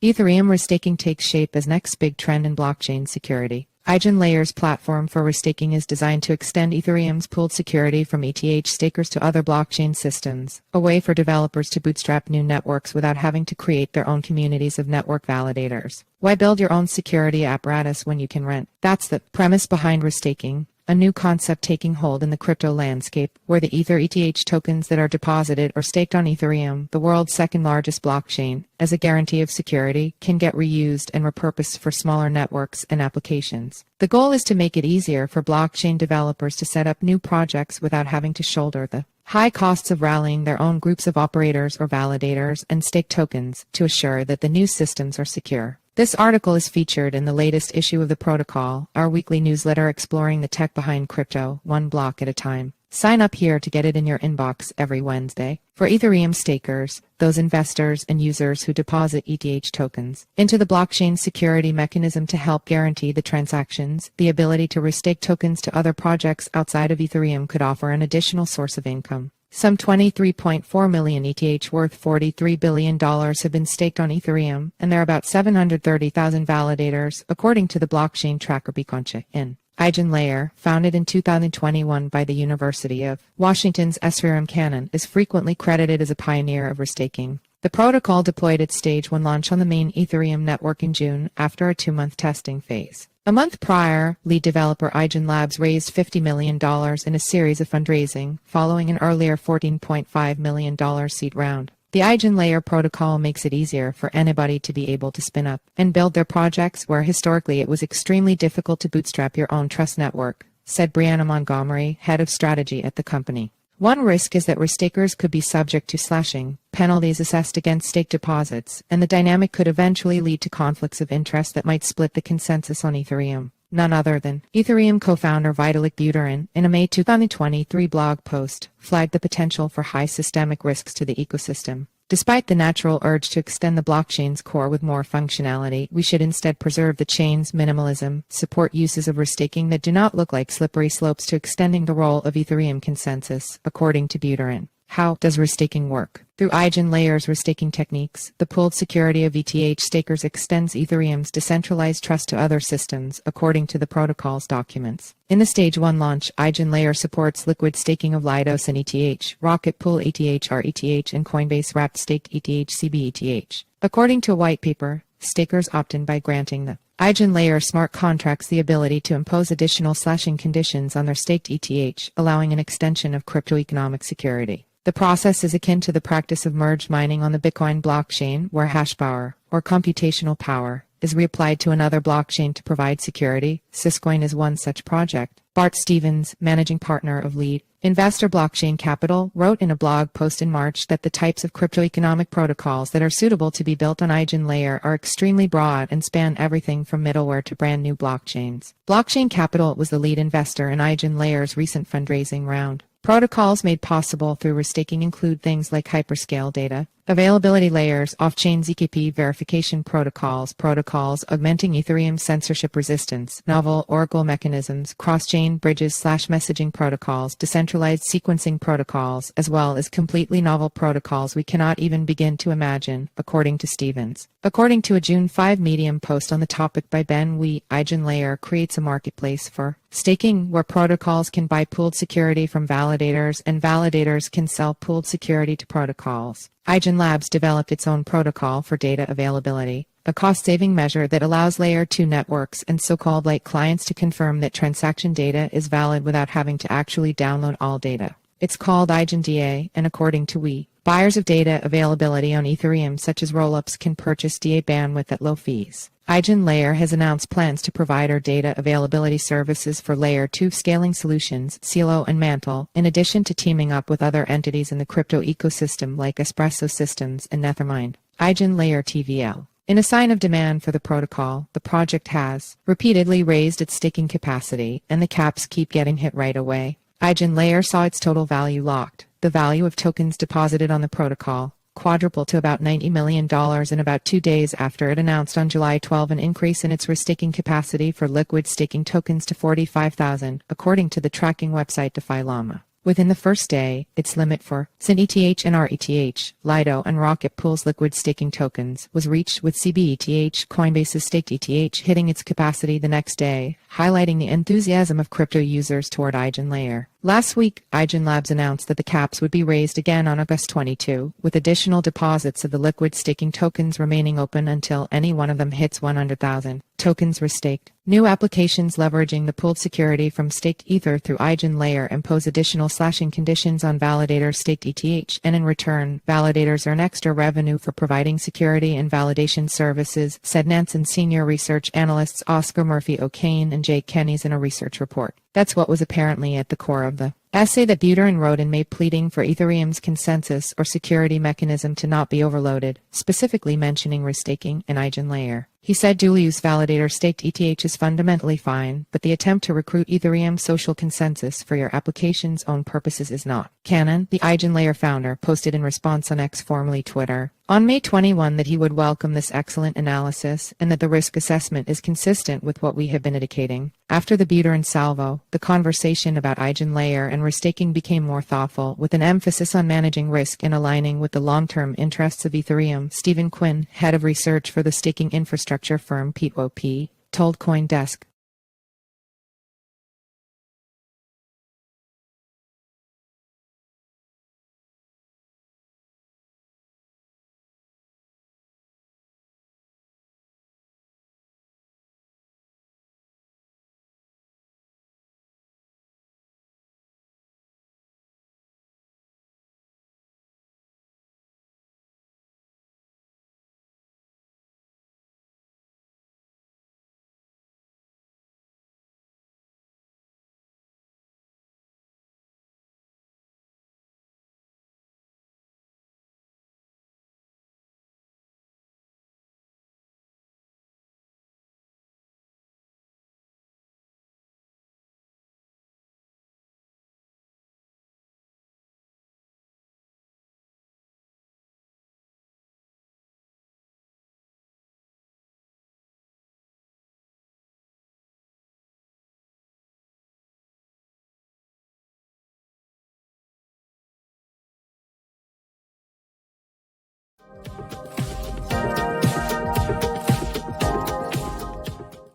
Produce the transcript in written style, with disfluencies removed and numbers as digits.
Ethereum restaking takes shape as next big trend in blockchain security. EigenLayer's platform for restaking is designed to extend Ethereum's pooled security from ETH stakers to other blockchain systems, a way for developers to bootstrap new networks without having to create their own communities of network validators. Why build your own security apparatus when you can rent? That's the premise behind restaking, a new concept taking hold in the crypto landscape, where the ETH tokens that are deposited or staked on Ethereum, the world's second largest blockchain, as a guarantee of security, can get reused and repurposed for smaller networks and applications. The goal is to make it easier for blockchain developers to set up new projects without having to shoulder the high costs of rallying their own groups of operators or validators and stake tokens to assure that the new systems are secure. This article is featured in the latest issue of The Protocol, our weekly newsletter exploring the tech behind crypto, one block at a time. Sign up here to get it in your inbox every Wednesday. For Ethereum stakers, those investors and users who deposit ETH tokens into the blockchain security mechanism to help guarantee the transactions, the ability to restake tokens to other projects outside of Ethereum could offer an additional source of income. Some 23.4 million ETH worth $43 billion have been staked on Ethereum, and there are about 730,000 validators, according to the blockchain tracker Bitcoin in EigenLayer, founded in 2021 by the University of Washington's Ethereum Canon, is frequently credited as a pioneer of restaking. The protocol deployed its stage 1 launch on the main Ethereum network in June after a 2-month testing phase. A month prior, lead developer EigenLabs raised $50 million in a series of fundraising, following an earlier $14.5 million seed round. The EigenLayer protocol makes it easier for anybody to be able to spin up and build their projects where historically it was extremely difficult to bootstrap your own trust network, said Brianna Montgomery, head of strategy at the company. One risk is that restakers could be subject to slashing, penalties assessed against stake deposits, and the dynamic could eventually lead to conflicts of interest that might split the consensus on Ethereum. None other than Ethereum co-founder Vitalik Buterin, in a May 2023 blog post, flagged the potential for high systemic risks to the ecosystem. Despite the natural urge to extend the blockchain's core with more functionality, we should instead preserve the chain's minimalism, support uses of restaking that do not look like slippery slopes to extending the role of Ethereum consensus, according to Buterin. How does restaking work? Through EigenLayer's restaking techniques, the pooled security of ETH stakers extends Ethereum's decentralized trust to other systems, according to the protocol's documents. In the Stage 1 launch, EigenLayer supports liquid staking of Lidos and ETH, Rocket Pool ETH RETH, and Coinbase Wrapped Stake ETH CBETH. According to a white paper, stakers opt in by granting the EigenLayer smart contracts the ability to impose additional slashing conditions on their staked ETH, allowing an extension of crypto-economic security. The process is akin to the practice of merge mining on the Bitcoin blockchain, where hash power, or computational power, is reapplied to another blockchain to provide security. Syscoin is one such project. Bart Stevens, managing partner of lead investor Blockchain Capital, wrote in a blog post in March that the types of crypto-economic protocols that are suitable to be built on EigenLayer are extremely broad and span everything from middleware to brand new blockchains. Blockchain Capital was the lead investor in EigenLayer's recent fundraising round. Protocols made possible through restaking include things like hyperscale data, availability layers, off-chain ZKP verification protocols, augmenting Ethereum censorship resistance, novel Oracle mechanisms, cross-chain bridges/messaging protocols, decentralized sequencing protocols, as well as completely novel protocols we cannot even begin to imagine, according to Stevens. According to a June 5 Medium post on the topic by Ben Wee, EigenLayer creates a marketplace for staking where protocols can buy pooled security from validators and validators can sell pooled security to protocols. EigenLabs developed its own protocol for data availability, a cost-saving measure that allows Layer 2 networks and so-called light clients to confirm that transaction data is valid without having to actually download all data. It's called EigenDA, and according to Wee, buyers of data availability on Ethereum such as rollups can purchase DA bandwidth at low fees. EigenLayer has announced plans to provide our data availability services for Layer 2 scaling solutions, Celo and Mantle, in addition to teaming up with other entities in the crypto ecosystem like Espresso Systems and Nethermind. EigenLayer TVL. In a sign of demand for the protocol, the project has repeatedly raised its staking capacity, and the caps keep getting hit right away. EigenLayer saw its total value locked, the value of tokens deposited on the protocol, quadruple to about $90 million in about 2 days after it announced on July 12 an increase in its restaking capacity for liquid staking tokens to 45,000, according to the tracking website DeFi Llama. Within the first day, its limit for SynETH and RETH, Lido, and Rocket Pool's liquid staking tokens was reached, with CBETH, Coinbase's staked ETH, hitting its capacity the next day, highlighting the enthusiasm of crypto users toward EigenLayer. Last week, EigenLabs announced that the caps would be raised again on August 22, with additional deposits of the liquid staking tokens remaining open until any one of them hits 100,000 tokens were staked. New applications leveraging the pooled security from staked Ether through EigenLayer impose additional slashing conditions on validators' staked ETH, and in return, validators earn extra revenue for providing security and validation services, said Nansen senior research analysts Oscar Murphy O'Kane and Jake Kenny's in a research report. That's what was apparently at the core of the essay that Buterin wrote in May, pleading for Ethereum's consensus or security mechanism to not be overloaded, specifically mentioning restaking and EigenLayer. He said dual-use validator staked ETH is fundamentally fine, but the attempt to recruit Ethereum's social consensus for your application's own purposes is not. Cannon, the EigenLayer founder, posted in response on X, formerly Twitter, on May 21 that he would welcome this excellent analysis and that the risk assessment is consistent with what we have been indicating. After the Buterin salvo, the conversation about EigenLayer and restaking became more thoughtful, with an emphasis on managing risk and aligning with the long-term interests of Ethereum. Stephen Quinn, head of research for the staking infrastructure firm POP, told CoinDesk.